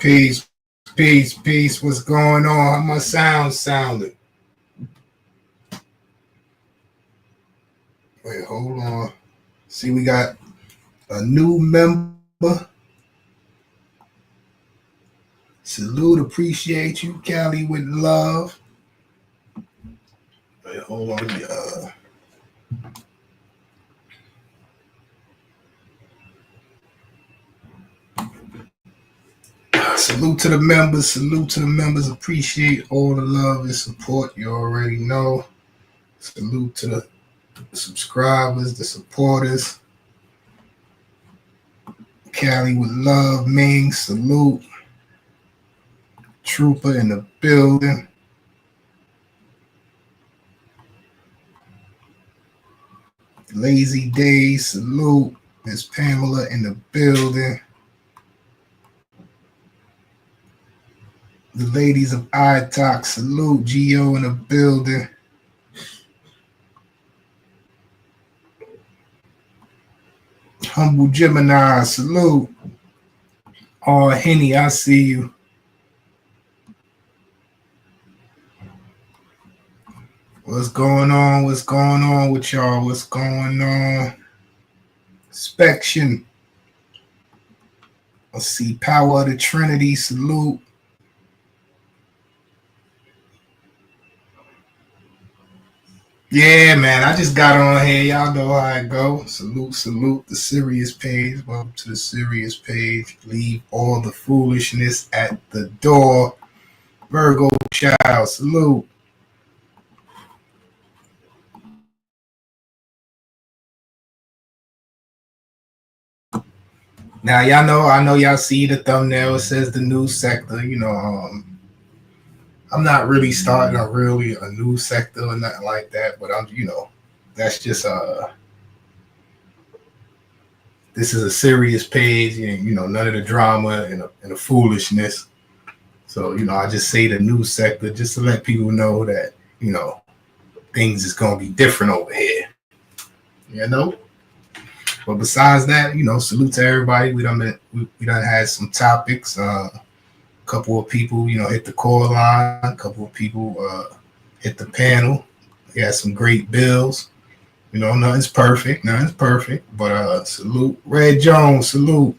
Peace, peace. What's going on? How my sound sounding? Wait, hold on. See, we got a new member. Salute, appreciate you, Cali with love. Wait, hold on. Salute to the members. Salute to the members. Appreciate all the love and support. You already know. Salute to the subscribers, the supporters. Cali with love. Ming, salute. Trooper in the building. Lazy Days, salute. Miss Pamela in the building. The ladies of iTalk, salute. Geo in the building. Humble Gemini, salute. Oh, Henny, I see you. What's going on? What's going on with y'all? What's going on? Inspection. Let's see. Power of the Trinity, salute. Yeah, man. I just got on here. Y'all know how it go. Salute the Sirius page. Welcome to the Sirius page. Leave all the foolishness at the door. Virgo child, salute. Now I know y'all see the thumbnail. It says the news sector. I'm not really starting a new sector or nothing like that, but that's just this is a serious page, and none of the drama and the foolishness. So I just say the news sector just to let people know that things is gonna be different over here. But besides that, salute to everybody. We done had some topics. A couple of people, hit the call line. A couple of people hit the panel. We had some great bills. Nothing's perfect. But salute. Red Jones, salute.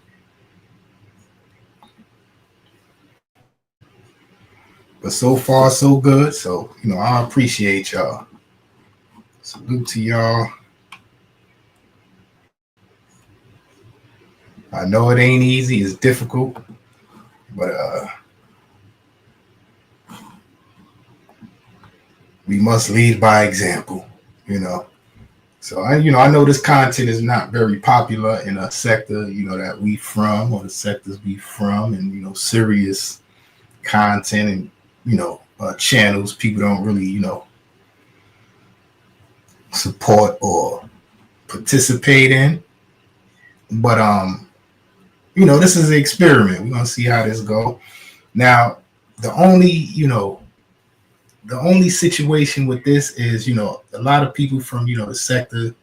But so far, so good. So, I appreciate y'all. Salute to y'all. I know it ain't easy. It's difficult. But we must lead by example, So I know this content is not very popular in a sector, that we from, or the sectors we from, and serious content and channels people don't really support or participate in. But this is an experiment. We're gonna see how this go. Now, the only situation with this is, a lot of people from, the sector,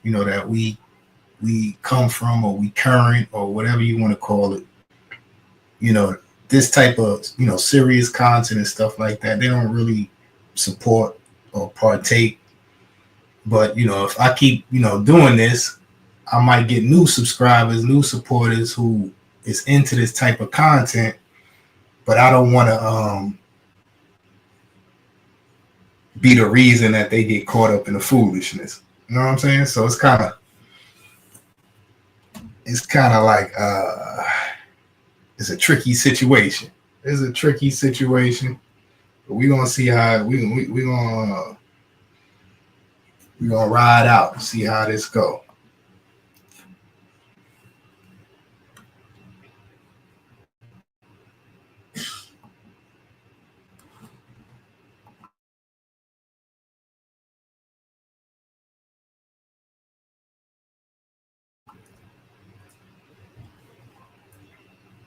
that we come from, or we current, or whatever you want to call it, this type of, serious content and stuff like that, they don't really support or partake. But, if I keep, doing this, I might get new subscribers, new supporters who is into this type of content, but I don't want to, be the reason that they get caught up in the foolishness. You know what I'm saying? So it's kind of like it's a tricky situation. It's a tricky situation, but we're gonna see how we're gonna ride out and see how this go.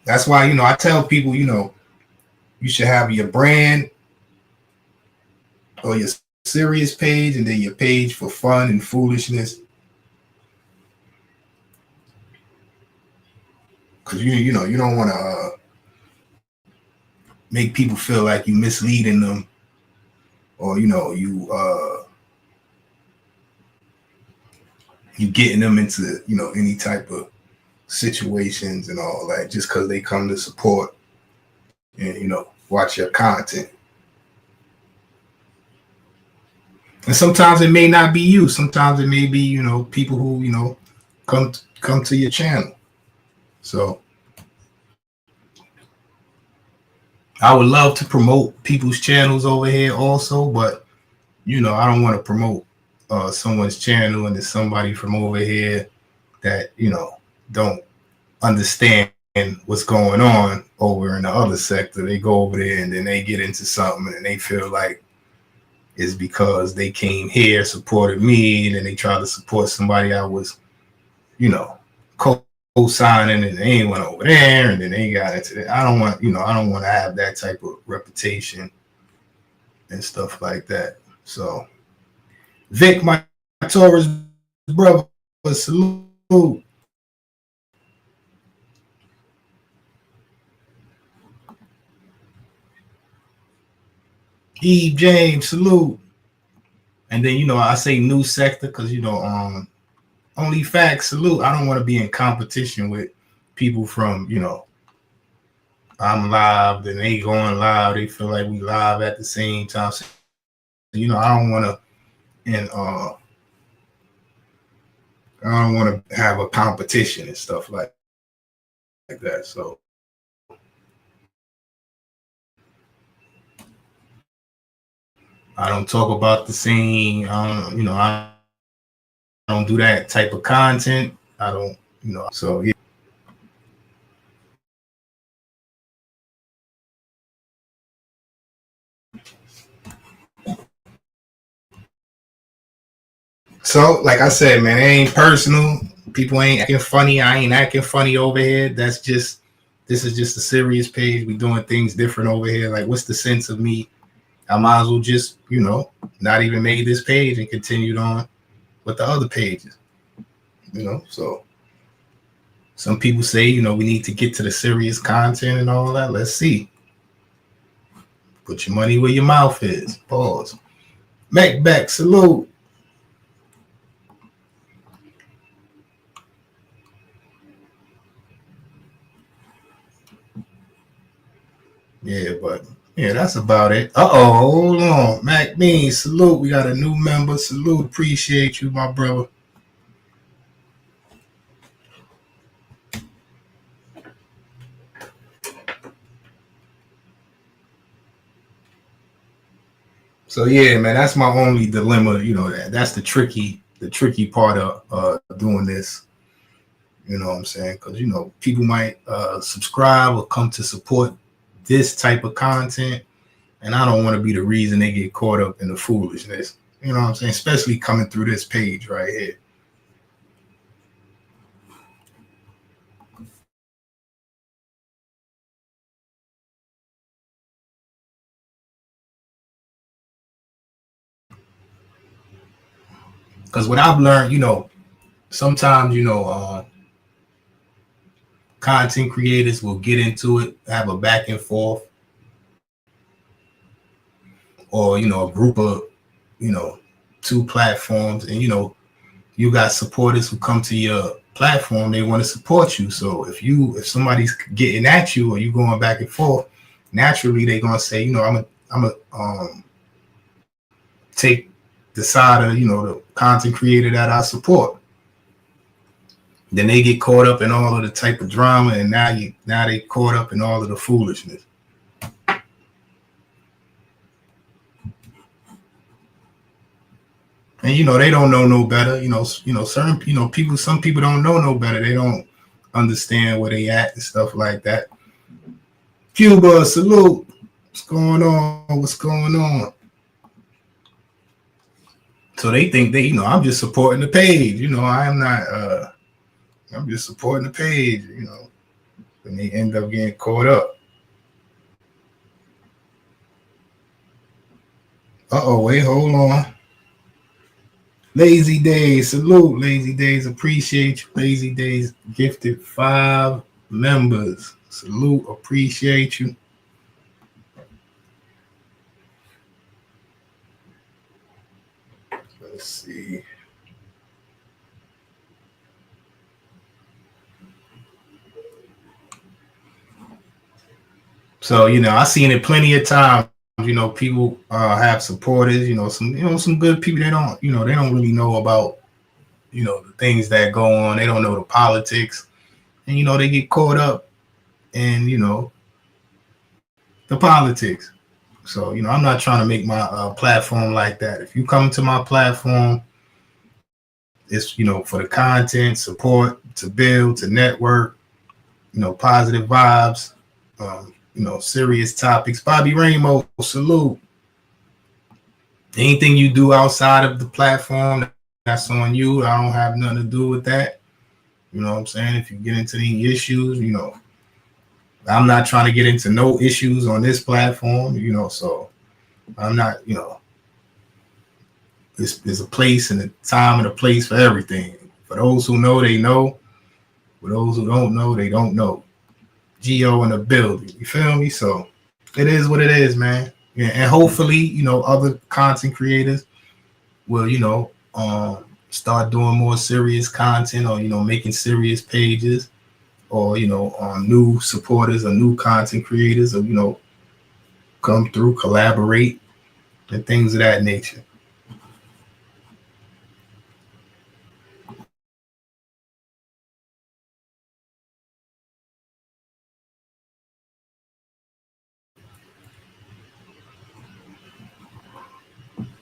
That's why, I tell people, you should have your brand or your serious page, and then your page for fun and foolishness. Because you don't want to make people feel like you misleading them, or you getting them into any type of situations and all that just because they come to support and watch your content. And sometimes it may not be you. Sometimes it may be people who come to your channel. So I would love to promote people's channels over here also, but I don't want to promote someone's channel and there's somebody from over here that don't understand what's going on over in the other sector. They go over there and then they get into something and they feel like it's because they came here, supported me, and then they try to support somebody I was, co-signing, and they went over there and then they got into it. I don't want to have that type of reputation and stuff like that. So Vic, my Taurus brother, salute. Eve James, salute. And then I say new sector because only facts, salute. I don't want to be in competition with people from I'm live, then they going live. They feel like we live at the same time. So, I don't want to, and I don't want to have a competition and stuff like that. So I don't talk about the same. I don't do that type of content. I don't, So yeah. So, like I said, man, it ain't personal. People ain't acting funny. I ain't acting funny over here. This is just a serious page. We doing things different over here. Like, what's the sense of me? I might as well just, not even make this page and continued on with the other pages. So some people say, we need to get to the serious content and all that. Let's see. Put your money where your mouth is. Pause. Macbeth, salute. Yeah, but that's about it. Hold on. Mac Bean, salute. We got a new member. Salute. Appreciate you, my brother. So yeah, man, that's my only dilemma. That's the tricky part of doing this. You know what I'm saying? Because people might subscribe or come to support this type of content, and I don't want to be the reason they get caught up in the foolishness. You know what I'm saying? Especially coming through this page right here. Because what I've learned, sometimes content creators will get into it, have a back and forth, or a group of two platforms, and you got supporters who come to your platform, they want to support you. So if somebody's getting at you or you going back and forth, naturally they're gonna say, I'm a take the side of the content creator that I support. Then they get caught up in all of the type of drama, and now they caught up in all of the foolishness. And they don't know no better. Certain people. Some people don't know no better. They don't understand where they at and stuff like that. Cuba, salute. What's going on? What's going on? So they think I'm just supporting the page. I am not. I'm just supporting the page. And they end up getting caught up. Wait, hold on. Lazy Days, salute. Lazy Days, appreciate you. Lazy Days gifted 5 members. Salute, appreciate you. Let's see. So, I seen it plenty of times. People have supporters. Some good people. They don't really know about the things that go on. They don't know the politics, and they get caught up in the politics. So, I'm not trying to make my platform like that. If you come to my platform, it's for the content, support, to build, to network, positive vibes, serious topics. Bobby Ramo, salute. Anything you do outside of the platform, that's on you. I don't have nothing to do with that. You know what I'm saying? If you get into any issues, I'm not trying to get into no issues on this platform, so I'm not, there's a place and a time and a place for everything. For those who know, they know. For those who don't know, they don't know. Geo in the building. You feel me? So it is what it is, man. Yeah, and hopefully, other content creators will, start doing more serious content or, making serious pages or, new supporters or new content creators or, come through, collaborate and things of that nature.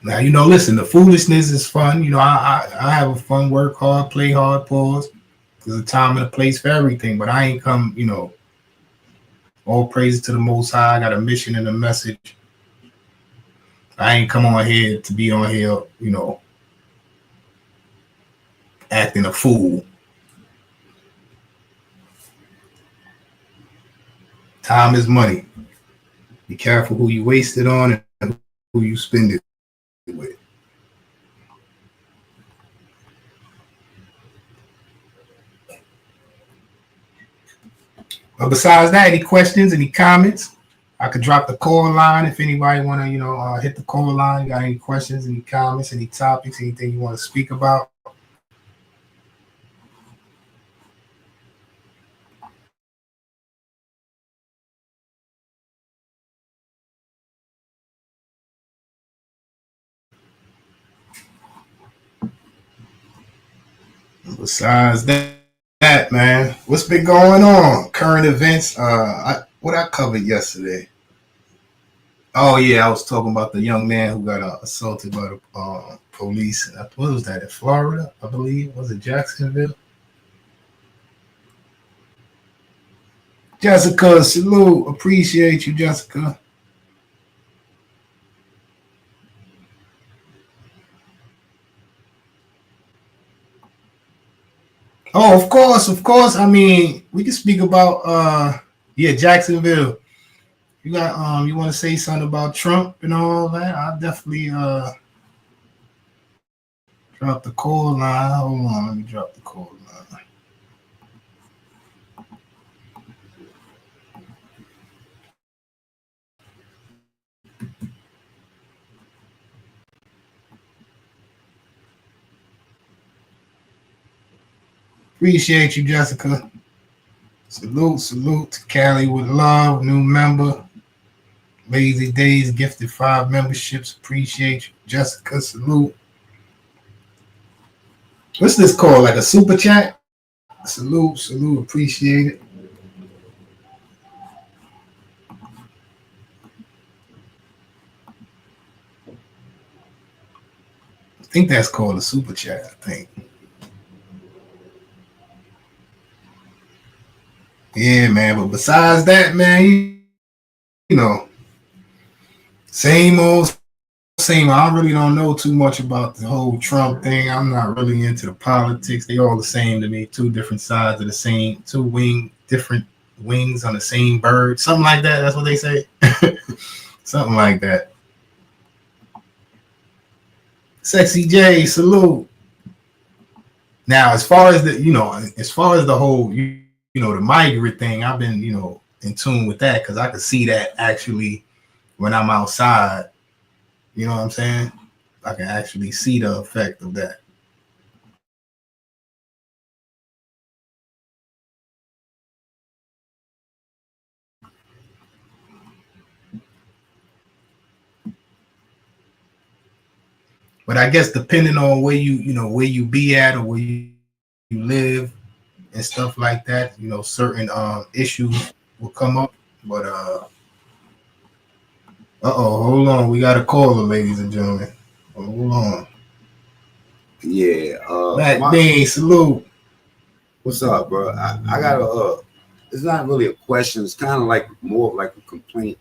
Now, listen, the foolishness is fun. I have a fun, work hard, play hard, pause. There's a time and a place for everything, but I ain't come, all praise to the Most High. I got a mission and a message. I ain't come on here to be on here, acting a fool. Time is money. Be careful who you waste it on and who you spend it with. But besides that, any questions, any comments? I could drop the call line if anybody want to, hit the call line. You got any questions, any comments, any topics, anything you want to speak about? Besides that, man, what's been going on? Current events. What I covered yesterday. Oh yeah, I was talking about the young man who got assaulted by the police. What was that in Florida? I believe was it Jacksonville? Jessica, salute. Appreciate you, Jessica. Oh, of course. I mean, we can speak about yeah, Jacksonville. You want to say something about Trump and all that? I'll definitely drop the call line. Hold on, let me drop the call line. Appreciate you, Jessica. Salute to Cali with love, new member. Lazy Days gifted 5 memberships. Appreciate you, Jessica. Salute. What's this called? Like a super chat? Salute. Appreciate it. I think that's called a super chat. I think. Yeah, man. But besides that, man, same old, same. I really don't know too much about the whole Trump thing. I'm not really into the politics. They all the same to me. Two different sides of the same, different wings on the same bird. Something like that. That's what they say. Something like that. Sexy J, salute. Now, as far as the whole, the migrant thing, I've been, in tune with that because I could see that actually when I'm outside. You know what I'm saying? I can actually see the effect of that. But I guess depending on where where you be at or where you live and stuff like that, certain issues will come up. But hold on, we got a caller, ladies and gentlemen. Hold on. Yeah, Matt Bean, salute. What's up, bro? I got a. It's not really a question. It's kind of like more of like a complaint.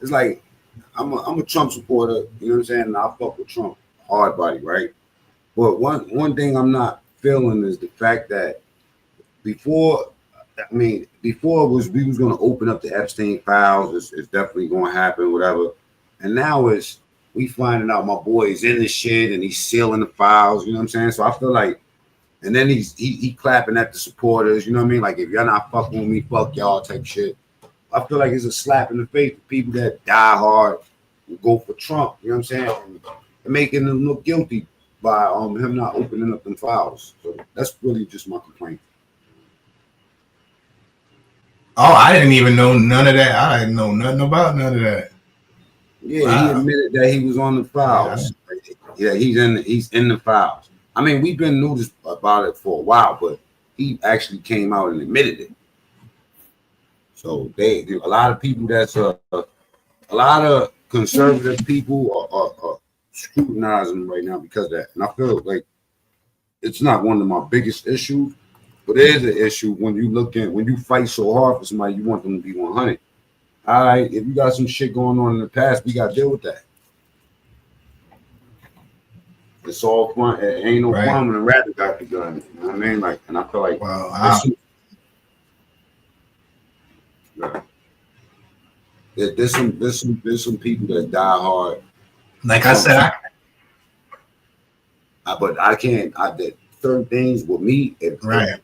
It's like I'm a Trump supporter. You know what I'm saying? And I fuck with Trump hard body, right? But one thing I'm not feeling is the fact that before before we was going to open up the Epstein files. It's definitely going to happen, whatever. And now we finding out my boy is in the shit and he's sealing the files. You know what I'm saying? So I feel like, and then he clapping at the supporters. You know what I mean? Like, if you're not fucking with me, fuck y'all type shit. I feel like it's a slap in the face for people that die hard and go for Trump. You know what I'm saying? And making them look guilty by him not opening up them files. So that's really just my complaint. Oh, I didn't even know none of that. I didn't know nothing about none of that. Yeah, wow. He admitted that he was on the files. Yeah, he's in the files. I mean, we've been noticed about it for a while, but he actually came out and admitted it. So a lot of people a lot of conservative people are scrutinizing right now because of that. And I feel like it's not one of my biggest issues, but it is an issue when you fight so hard for somebody, you want them to be 100. All right, if you got some shit going on in the past, we got to deal with that. It's all fun. It ain't no fun when a rabbit got the gun. You know what I mean? Like, and I feel like there's some people that die hard. Like I said, but I can't. That certain things with me. Right.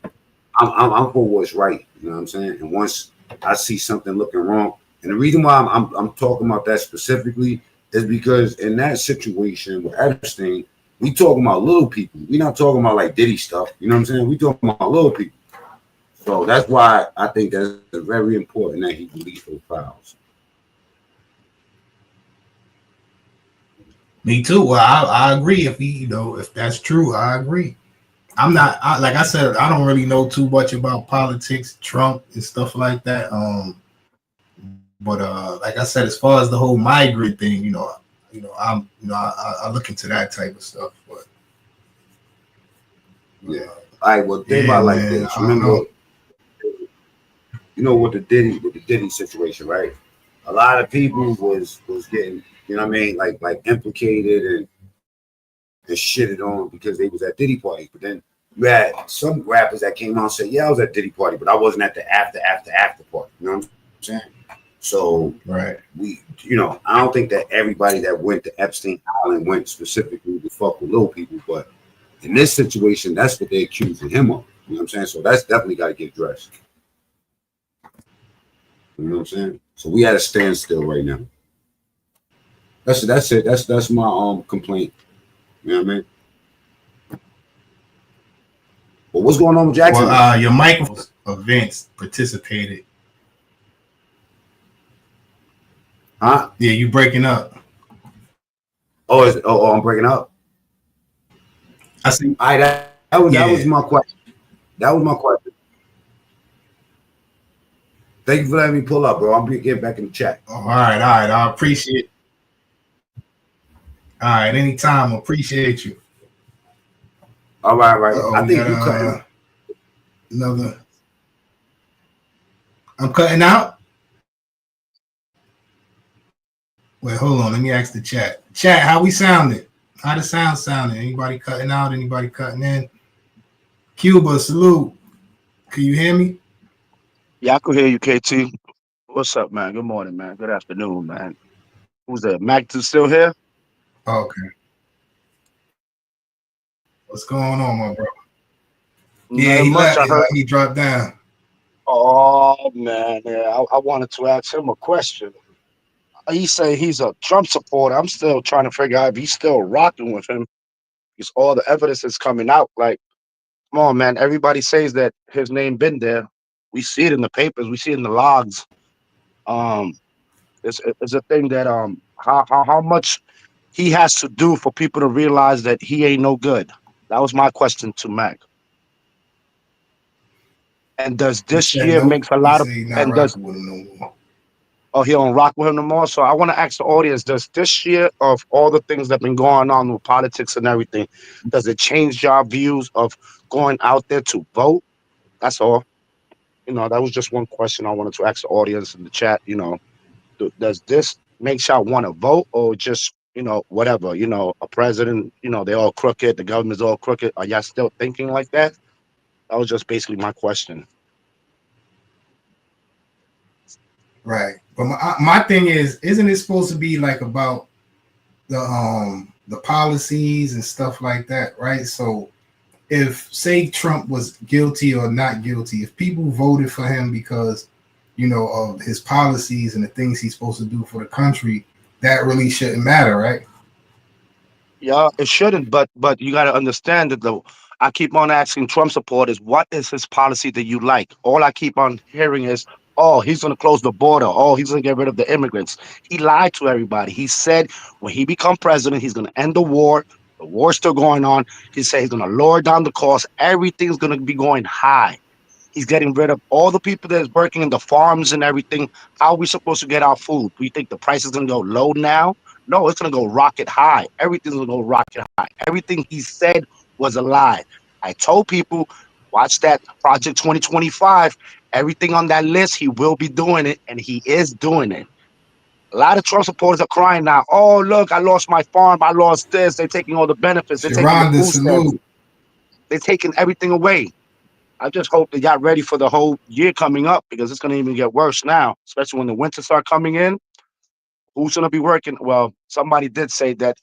I'm for what's right. You know what I'm saying? And once I see something looking wrong, and the reason why I'm talking about that specifically is because in that situation with Epstein, we talking about little people. We're not talking about like Diddy stuff. You know what I'm saying? We talking about little people. So that's why I think that's very important that he release those files. Me too. Well, I agree. If that's true, I agree. I'm not like I said, I don't really know too much about politics, Trump and stuff like that. But like I said, as far as the whole migrant thing, I look into that type of stuff. But yeah, all right. Well, think about like this. Remember, with the Diddy situation, right? A lot of people was getting, you know what I mean, like implicated and shitted on because they was at Diddy parties. But then you had some rappers that came out and said, yeah, I was at Diddy party, but I wasn't at the after party. You know what I'm saying? So right, I don't think that everybody that went to Epstein Island went specifically to fuck with little people, but in this situation, that's what they're accusing him of. You know what I'm saying? So that's definitely got to get addressed. You know what I'm saying? So we at a standstill right now. That's it. That's my complaint. You know what I mean? Well, what's going on with Jackson? Well, your Michael events participated. Huh? Yeah, you breaking up. Oh, I'm breaking up. I see. All right, that was my question. That was my question. Thank you for letting me pull up, bro. I'm getting back in the chat. All right. I appreciate it. All right, anytime. Appreciate you. All right. I think you cutting another. I'm cutting out. Wait, hold on. Let me ask the chat. Chat, how we sounding? How the sound sounding? Anybody cutting out? Anybody cutting in? Cuba, salute. Can you hear me? Yeah, I could hear you, KT. What's up, man? Good morning, man. Good afternoon, man. Who's that? Mac still here? Okay. What's going on, my bro? Yeah, he left. He dropped down. Oh man, yeah. I wanted to ask him a question. he say he's a Trump supporter. I'm still trying to figure out if he's still rocking with him because all the evidence is coming out. Like, come on, man. Everybody says that his name been there. We see it in the papers. We see it in the logs. Um, it's a thing that how much he has to do for people to realize that he ain't no good. That was my question to Mac. And does He this said year nope. makes a He lot of said he not and does rocking with him no more. oh he don't rock with him no more? So I want to ask the audience: does this year, of all the things that been going on with politics and everything, does it change your views of going out there to vote? That's all. That was just one question I wanted to ask the audience in the chat. Does this make y'all want to vote or just whatever? A president, they all crooked, the government's all crooked. Are y'all still thinking like that? That was just basically my question. Right. But my thing is, isn't it supposed to be like about the policies and stuff like that, right? So if say Trump was guilty or not guilty, if people voted for him because of his policies and the things he's supposed to do for the country, that really shouldn't matter, right? Yeah, it shouldn't, but you got to understand that though. I keep on asking Trump supporters, what is his policy that you like? All I keep on hearing is, oh, he's going to close the border. Oh, he's going to get rid of the immigrants. He lied to everybody. He said when he become president, he's going to end the war. The war's still going on. He said he's going to lower down the cost. Everything's going to be going high. He's getting rid of all the people that's working in the farms and everything. How are we supposed to get our food? Do you think the price is going to go low now? No, it's going to go rocket high. Everything's going to go rocket high. Everything he said was a lie. I told people, watch that Project 2025. Everything on that list, he will be doing it, and he is doing it. A lot of Trump supporters are crying now. Oh, look, I lost my farm. I lost this. They're taking all the benefits. They're taking the Sharonda, food stamps. salute. They're taking everything away. I just hope they got ready for the whole year coming up because it's going to even get worse now, especially when the winter start coming in. Who's going to be working? Well, somebody did say that,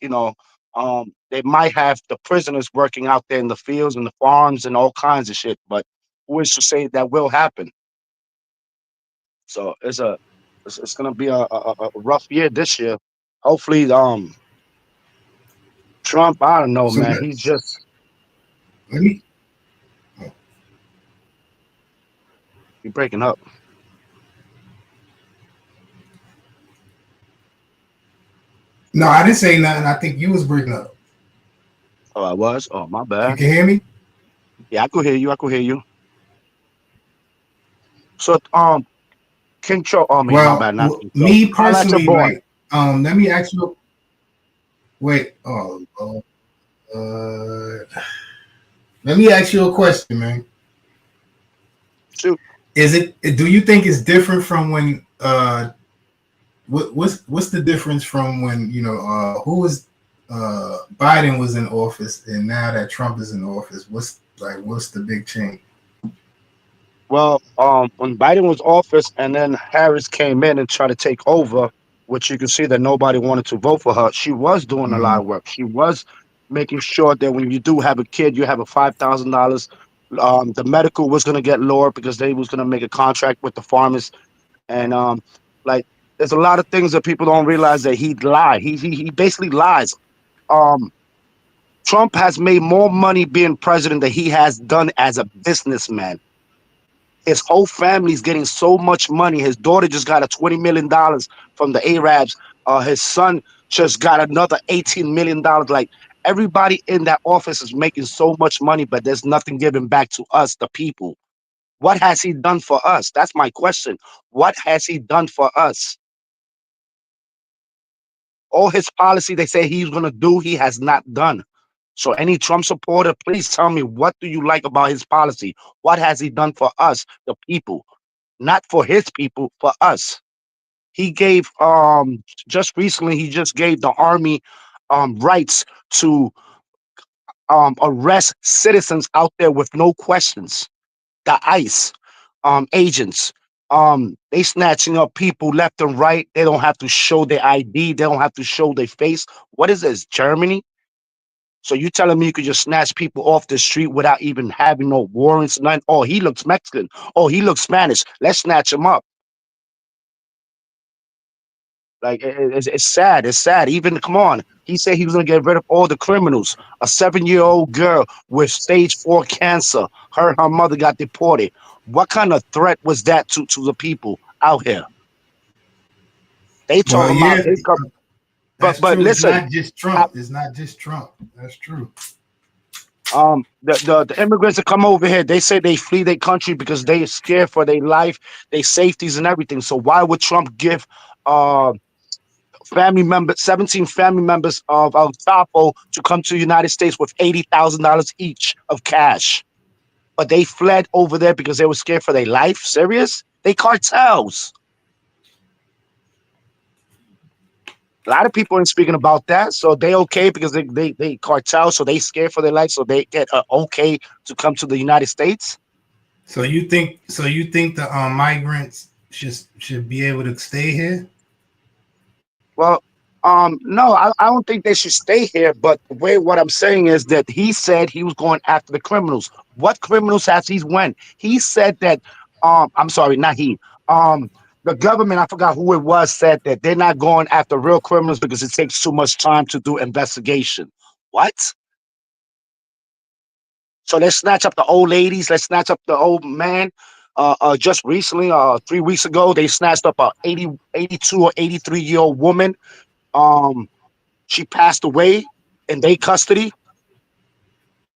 they might have the prisoners working out there in the fields and the farms and all kinds of shit, but who is to say that will happen? So it's going to be a rough year this year. Hopefully, Trump, I don't know, So man. He's just, let me. he's breaking up. No, I didn't say nothing. I think you was breaking up. Oh, I was? Oh, my You bad. can hear me? Yeah, I could hear you. I could hear you. So, King Cho, oh, I mean, my Well, bad, not King Cho. me Holla at your personally, boy. like, let me ask you. Wait, let me ask you a question, man. Shoot. Is it? Do you think it's different from when? What's the difference from when who was Biden was in office and now that Trump is in office? What's the big change? Well, when Biden was office and then Harris came in and tried to take over, which you can see that nobody wanted to vote for her. She was doing a lot Mm, of work. She was making sure that when you do have a kid, you have a $5,000. The medical was going to get lower because they was going to make a contract with the farmers, and like there's a lot of things that people don't realize that he lied. He basically lies. Um, Trump has made more money being president than he has done as a businessman. His whole family's getting so much money. His daughter just got a $20 million from the Arabs. His son just got another $18 million. Like everybody in that office is making so much money, but there's nothing given back to us, the people. What has he done for us? That's my question. What has he done for us? All his policy they say he's gonna do, he has not done. So any Trump supporter, please tell me, what do you like about his policy? What has he done for us, the people? Not for his people, for us. He gave just recently he just gave the army rights to arrest citizens out there with no questions. The ICE agents, they snatching up people left and right. They don't have to show their ID, they don't have to show their face. What is this, Germany? So you telling me you could just snatch people off the street without even having no warrants, none? Oh, he looks Mexican. Oh, he looks Spanish. Let's snatch him up. Like it's sad. It's sad. Even come on, he said he was gonna get rid of all the criminals. A 7-year-old girl with stage 4 cancer. Her mother got deported. What kind of threat was that to the people out here? They Well, talking about yeah, they come, that's but true. It's listen, not just I, Trump. It's not just Trump. That's true. the immigrants that come over here, they say they flee their country because they are scared for their life, their safeties and everything. So why would Trump give uh family members, 17 family members of El Chapo to come to the United States with $80,000 each of cash? But they fled over there because they were scared for their life. Serious? They cartels. A lot of people ain't speaking about that. So they okay because they cartel, so they scared for their life, so they get okay to come to the United States. So you think the migrants should be able to stay here? Well, no, I don't think they should stay here. But the way what I'm saying is that he said he was going after the criminals. What criminals has he went? He said that. I'm sorry, not he. Um, the government, I forgot who it was, said that they're not going after real criminals because it takes too much time to do investigation. What? So let's snatch up the old ladies. Let's snatch up the old man. Just recently, 3 weeks ago, they snatched up a 82 or 83-year-old woman. Um, she passed away in their custody.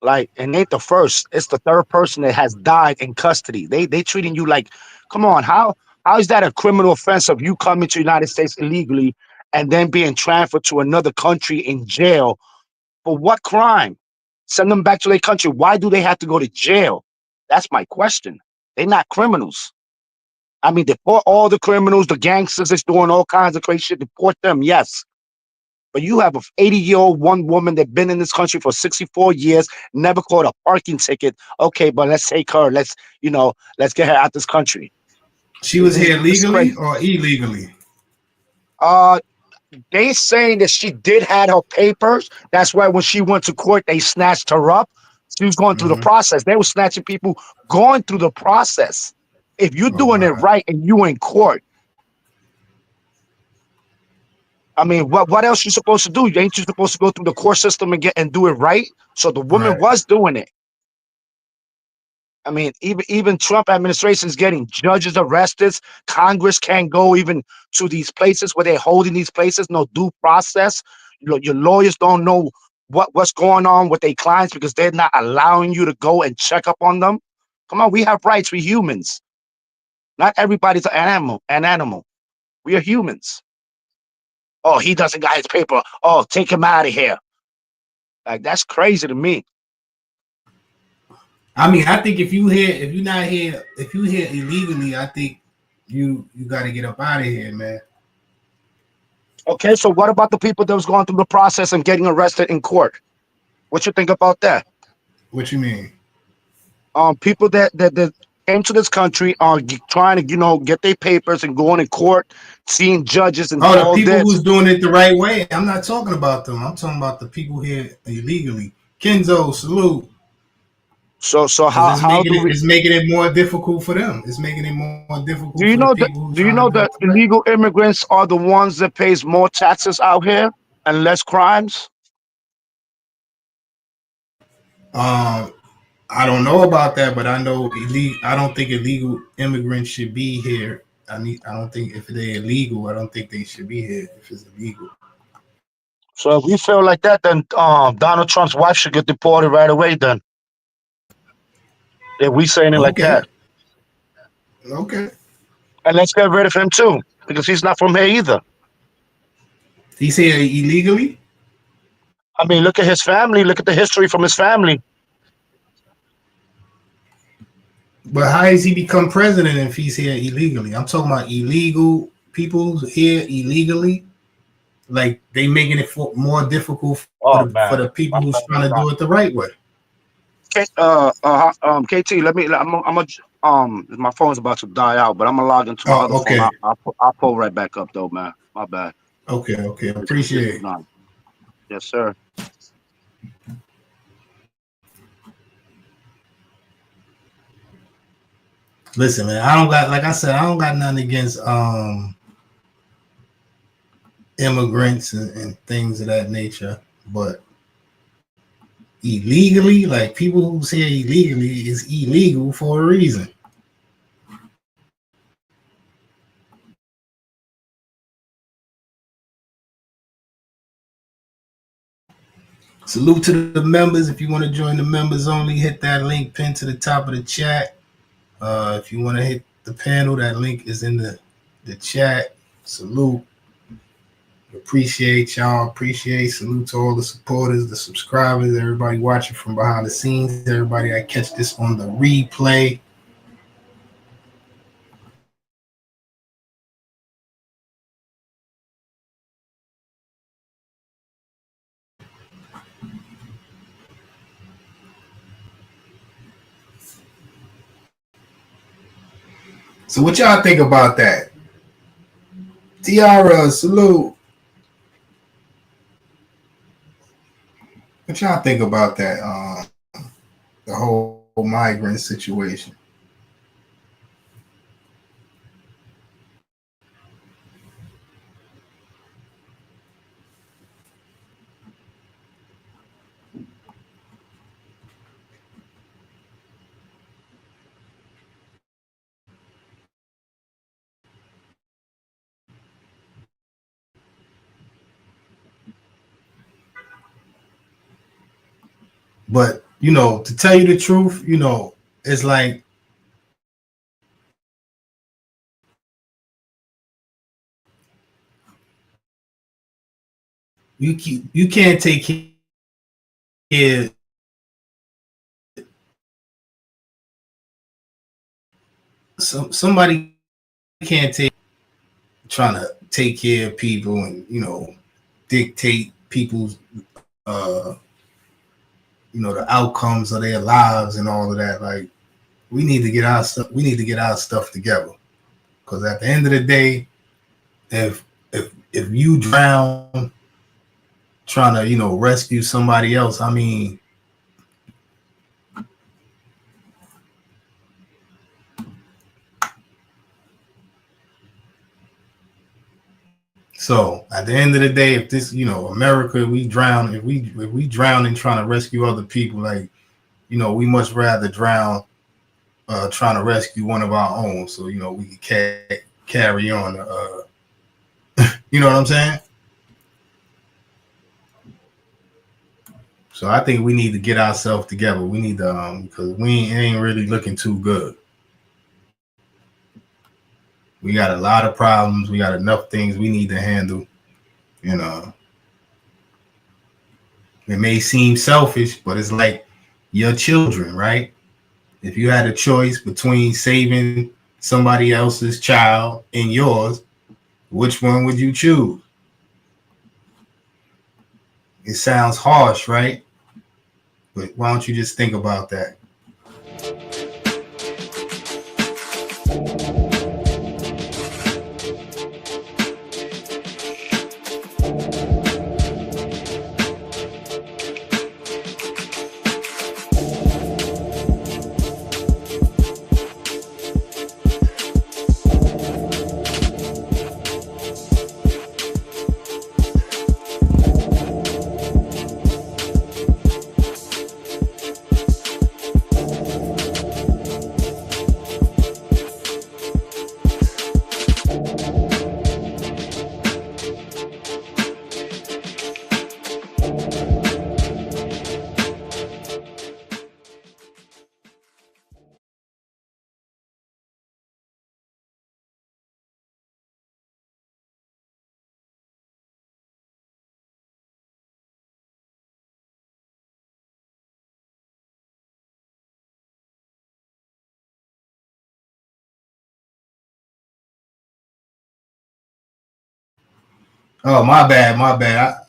Like, and ain't the first; it's the third person that has died in custody. They treating you like, come on, how is that a criminal offense of you coming to the United States illegally and then being transferred to another country in jail for what crime? Send them back to their country. Why do they have to go to jail? That's my question. They're not criminals. I mean, deport all the criminals, the gangsters that's doing all kinds of crazy shit. Deport them, yes. But you have a 80-year-old one woman that been in this country for 64 years, never caught a parking ticket. Okay, but let's take her. Let's get her out this country. She was here It's legally crazy. or illegally? Uh, they saying that she did have her papers. That's why when she went to court, they snatched her up. She was going through the Hmm. process. They were snatching people going through the process. If you're Oh doing it wow. right and you in court, I mean, what else you supposed to do? Ain't you supposed to go through the court system and do it right? So the woman Right. was doing it. I mean, even Trump administration is getting judges arrested. Congress can't go even to these places where they're holding these places. No due process. Your lawyers don't know what's going on with their clients because they're not allowing you to go and check up on them. Come on, we have rights. We're humans. Not everybody's an animal. An animal. We are humans. Oh, he doesn't got his paper. Oh, take him out of here. Like that's crazy to me. I mean, I think if you here illegally, I think you got to get up out of here, man. Okay, so what about the people that was going through the process and getting arrested in court? What you think about that? What you mean? People that came to this country are trying to get their papers and going in court, seeing judges and Oh, the all people this. who's doing it the right way. I'm not talking about them. I'm talking about the people here illegally. Kenzo, salute. So Because how do we? it's making it more difficult for them. It's making it more Do difficult you for the know that? people who Do you trying know to do that it right. illegal immigrants are the ones that pays more taxes out here and less crimes? Um, I don't know about that, but I know I don't think illegal immigrants should be here. I don't think if they're illegal, I don't think they should be here if it's illegal. So if we feel like that, then Donald Trump's wife should get deported right away. Then if we saying it like Okay, that, okay. and let's get rid of him too because he's not from here either. He's here illegally, I mean, look at his family. Look at the history from his family. but how does he become president if he's here illegally? I'm talking about illegal people here illegally. Like they making it more difficult Oh for man, the people my who's phone is trying to dying. do it the right way. KT, let me. My phone's about to die out, but I'm gonna log into my other Oh, phone. okay, I'll pull right back up though, man. My bad. okay. This Appreciate is it. not. Yes, sir. Listen, man, I don't got like I said, I don't got nothing against immigrants and things of that nature. But illegally, like people who say illegally is illegal for a reason. Salute to the members. If you want to join the members only, hit that link pinned to the top of the chat. If you want to hit the panel, that link is in the chat. Salute. Appreciate y'all. Salute to all the supporters, the subscribers, everybody watching from behind the scenes, everybody that catch this on the replay. So what y'all think about that? Tiara, salute. What y'all think about that? The whole migrant situation. But to tell you the truth, it's like you can't take care. Somebody can't trying to take care of people and dictate people's the outcomes of their lives and all of that. Like we need to get our stuff together, because at the end of the day, if you drown trying to rescue somebody else, I mean, so at the end of the day, if this America, we drown, if we drown in trying to rescue other people, like we much rather drown trying to rescue one of our own, so we can carry on. You know what I'm saying? So I think we need to get ourselves together. We need to because we ain't really looking too good. We got a lot of problems. We got enough things we need to handle. It may seem selfish, but it's like your children, right? If you had a choice between saving somebody else's child and yours, which one would you choose? It sounds harsh, right? But why don't you just think about that? Oh, my bad.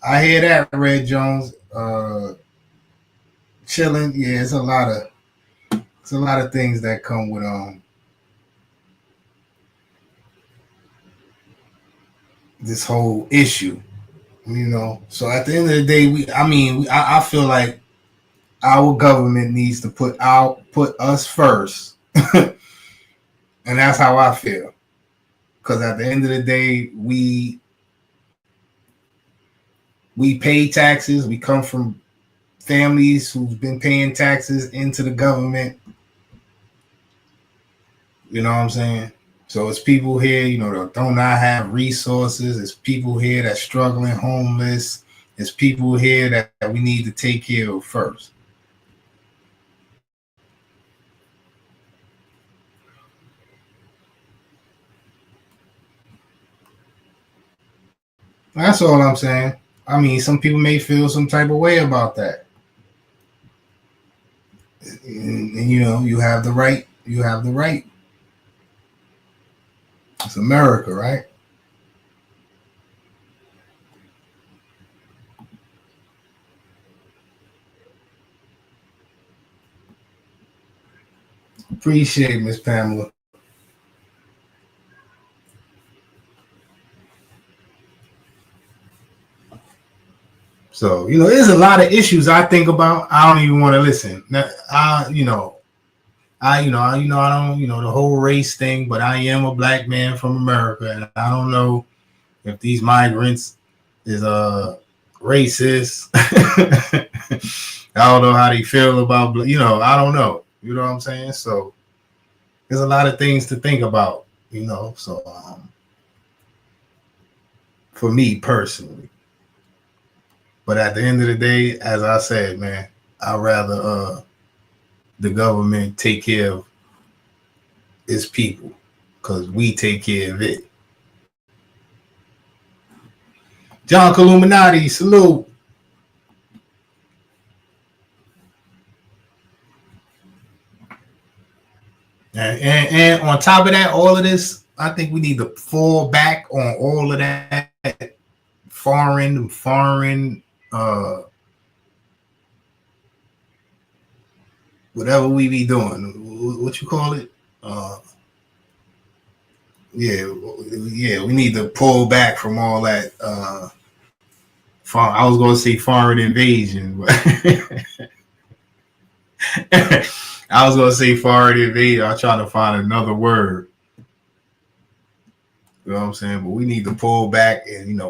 I hear that, Red Jones. Chilling. Yeah, it's a lot of things that come with this whole issue. So at the end of the day, I feel like our government needs to put us first, and that's how I feel. Because at the end of the day, we we pay taxes. We come from families who've been paying taxes into the government. You know what I'm saying? So it's people here, you know, that do not have resources. It's people here that's struggling, homeless. It's people here that we need to take care of first. That's all I'm saying. I mean, some people may feel some type of way about that. And you know, you have the right. You have the right. It's America, right? Appreciate Miss Pamela. So, you know, there's a lot of issues I think about. I don't even want to listen. I don't, the whole race thing, but I am a black man from America, and I don't know if these migrants is racist. I don't know how they feel about, I don't know. You know what I'm saying? So there's a lot of things to think about, So for me personally, but at the end of the day, as I said, man, I'd rather the government take care of its people because we take care of it. John Illuminati, salute. And on top of that, all of this, I think we need to fall back on all of that foreign, whatever we be doing. What you call it? Yeah, we need to pull back from all that. I was going to say foreign invasion, but I was going to say foreign invasion. I'm trying to find another word. You know what I'm saying? But we need to pull back and,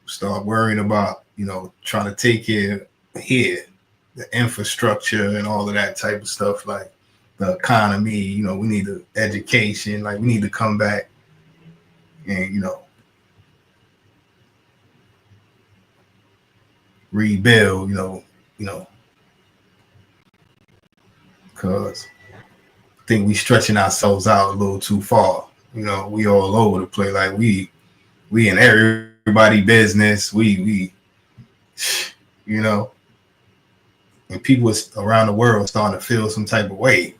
start worrying about, trying to take care here, the infrastructure and all of that type of stuff, like the economy. We need the education. Like, we need to come back and, rebuild, because I think we stretching ourselves out a little too far. We all over the place. Like we in everybody business. We and people around the world starting to feel some type of way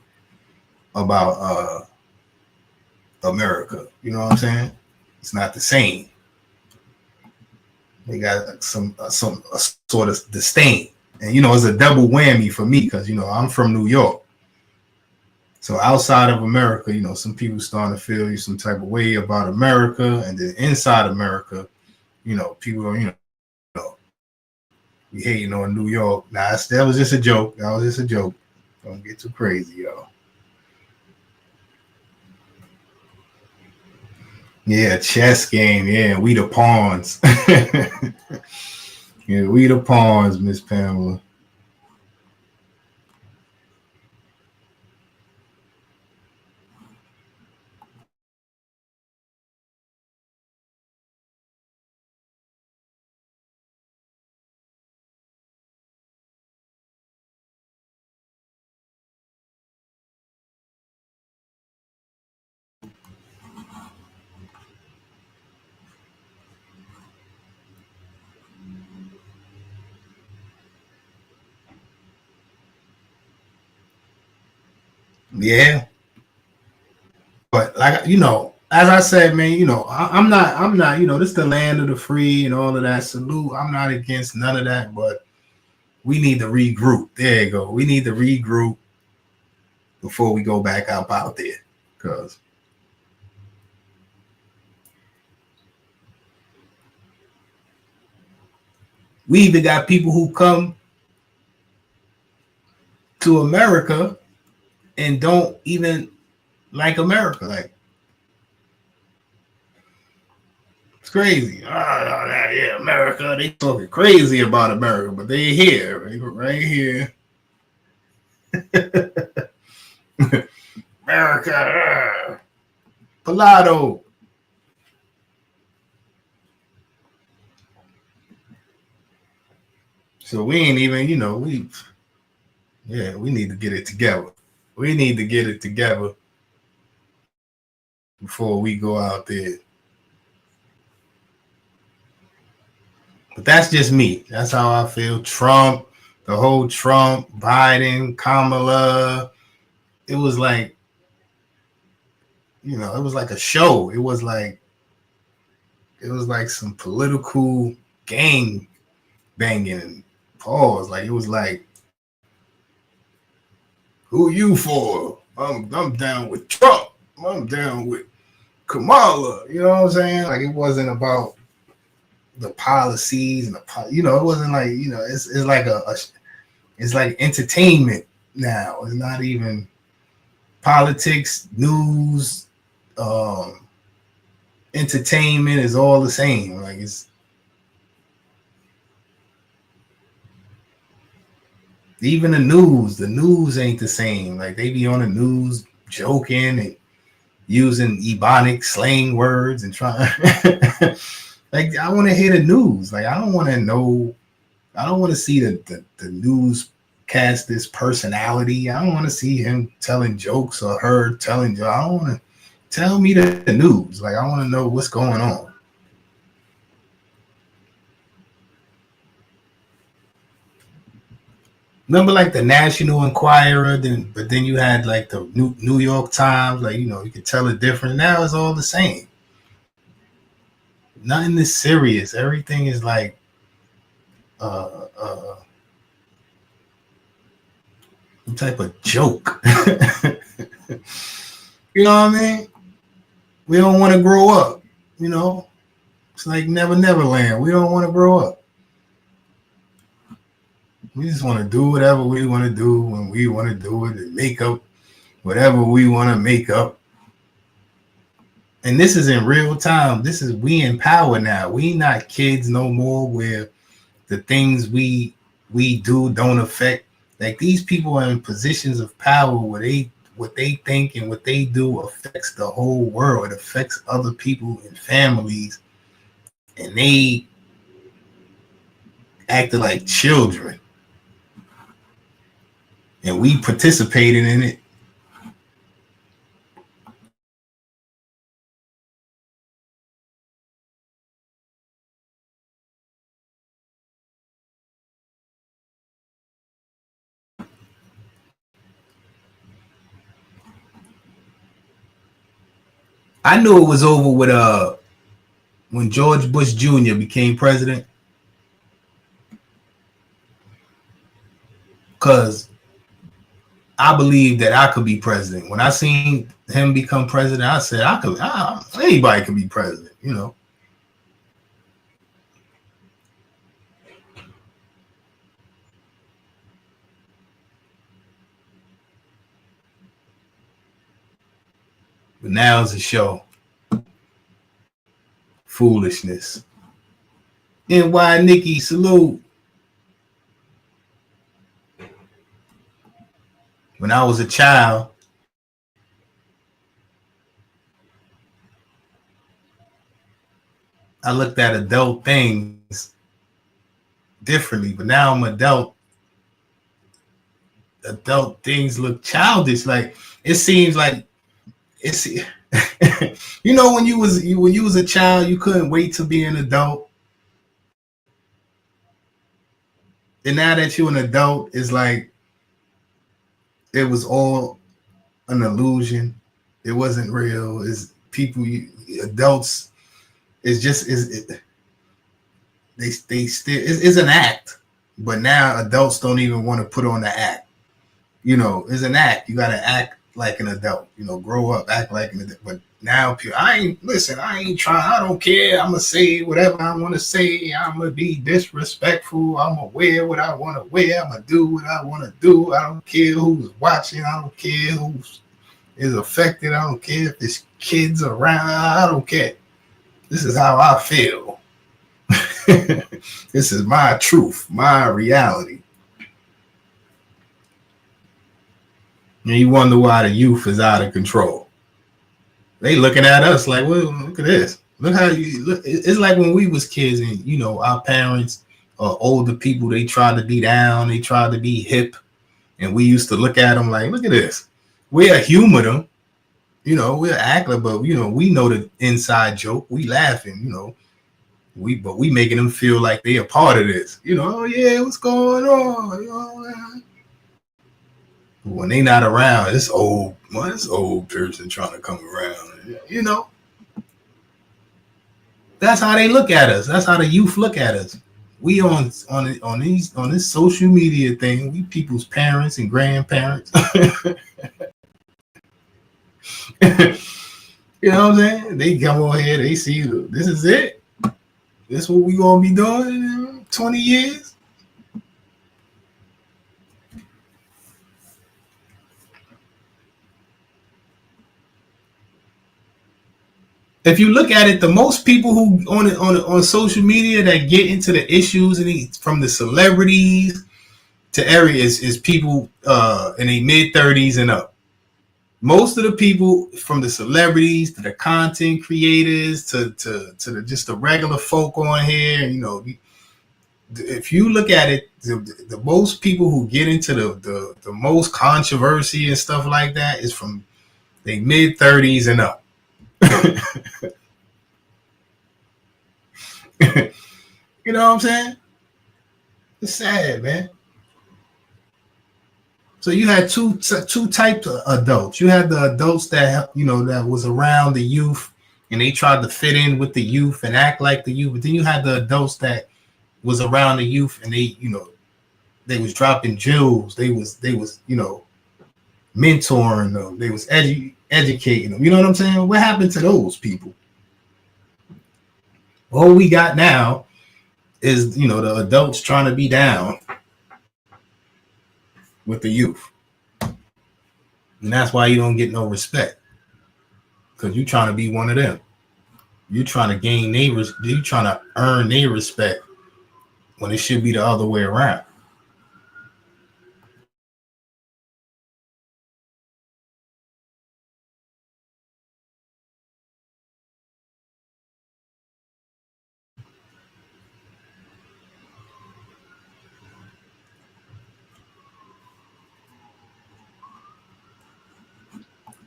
about America. You know what I'm saying? It's not the same. They got some sort of disdain, and it's a double whammy for me because I'm from New York. So outside of America, some people starting to feel some type of way about America, and then inside America, people are, we hating on New York. Nah, that was just a joke. Don't get too crazy, y'all. Yeah, chess game. Yeah, we the pawns. Yeah, we the pawns, Miss Pamela. Yeah. But like as I said, man, I'm not, this is the land of the free and all of that. Salute. I'm not against none of that, but we need to regroup. There you go. We need to regroup before we go back out there. Because we either got people who come to America and don't even like America. Like, It's crazy. Yeah, America. They talking crazy about America, but they here, right here. America. Pilato. So we ain't even, we need to get it together. We need to get it together before we go out there. But that's just me. That's how I feel. Trump, the whole Trump, Biden, Kamala. It was like, it was like a show. It was like some political gang banging and pause. Like it was like, who you for? I'm down with Trump. I'm down with Kamala. You know what I'm saying? Like it wasn't about the policies and it wasn't like, it's like it's like entertainment now. It's not even politics, news, entertainment is all the same. Like it's even the news ain't the same. Like they be on the news joking and using Ebonic slang words and trying like I want to hear the news. Like I don't want to see the newscaster's personality. I don't want to see him telling jokes or her telling jokes. I don't want to tell me the news. Like I want to know what's going on. Remember like the National Enquirer, but then you had like the New York Times, like you could tell it different. Now it's all the same. Nothing is serious. Everything is like some type of joke. You know what I mean? We don't want to grow up, It's like Never Land. We don't want to grow up. We just want to do whatever we want to do when we want to do it and make up whatever we want to make up. And this is in real time. We in power now. We not kids no more where the things we do don't affect. Like these people are in positions of power where what they think and what they do affects the whole world. It affects other people and families. And they acted like children. And we participated in it. I knew it was over with when George Bush Jr. became president. Because I believed that I could be president. When I seen him become president, I said, anybody can be president, But now it's a show. Foolishness. And why Nikki, salute. When I was a child, I looked at adult things differently, but now I'm adult. Adult things look childish. Like it seems like it's when you was a child, you couldn't wait to be an adult. And now that you're an adult, it's like it was all an illusion. It wasn't real. It's people, adults. It's just they still it's an act. But now adults don't even want to put on the act. It's an act. You got to act like an adult. Grow up, act like an adult. But now people, I ain't trying. I don't care. I'm gonna say whatever I want to say. I'm gonna be disrespectful. I'm gonna wear what I want to wear. I'm gonna do what I want to do. I don't care who's watching. I don't care who is affected. I don't care if there's kids around. I don't care. This is how I feel. This is my truth, my reality. And you wonder why the youth is out of control. They looking at us like, well, look at this. Look how you look. It's like when we was kids and, you know, our parents or older people, they tried to be down, they tried to be hip. And we used to look at them like, look at this. We'll humor them. You know, we'll act like, but, you know, we know the inside joke. We laughing, you know. But we making them feel like they a part of this. You know, oh, yeah, what's going on? You know, when they not around, this old person trying to come around. You know, that's how they look at us. That's how the youth look at us. We on this social media thing. We people's parents and grandparents. You know what I'm saying? They come over here. They see this is it. This is what we gonna be doing in 20 years. If you look at it, the most people who on social media that get into the issues and from the celebrities to areas is people in their mid-30s and up. Most of the people from the celebrities to the content creators to just the regular folk on here, you know, if you look at it, the most people who get into the most controversy and stuff like that is from their mid-30s and up. You know what I'm saying? It's sad, man. So you had two types of adults. You had the adults that, you know, that was around the youth and they tried to fit in with the youth and act like the youth. But then you had the adults that was around the youth and they, you know, they was dropping jewels. They was, you know, mentoring them. They was educating them. You know what I'm saying? What happened to those people? All we got now is, you know, the adults trying to be down with the youth. And that's why you don't get no respect. Because you're trying to be one of them. You're trying to gain neighbors. You're trying to earn their respect when it should be the other way around.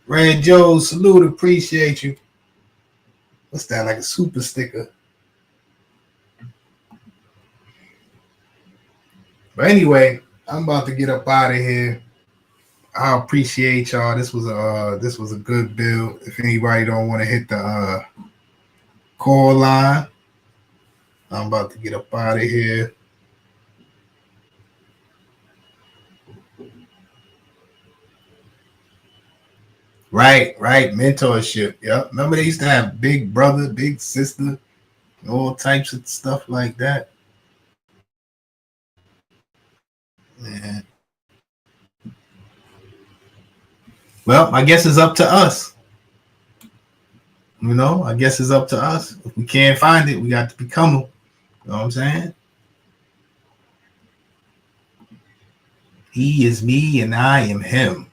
Red Joe, salute, appreciate you. What's that, like a super sticker? But anyway, I'm about to get up out of here. I appreciate y'all. This was a good build. If anybody don't want to hit the call line, I'm about to get up out of here. Right. Mentorship. Yep. Remember they used to have big brother, big sister, all types of stuff like that. Yeah. Well, I guess it's up to us. You know, I guess it's up to us. If we can't find it, we got to become them. You know what I'm saying? He is me and I am him.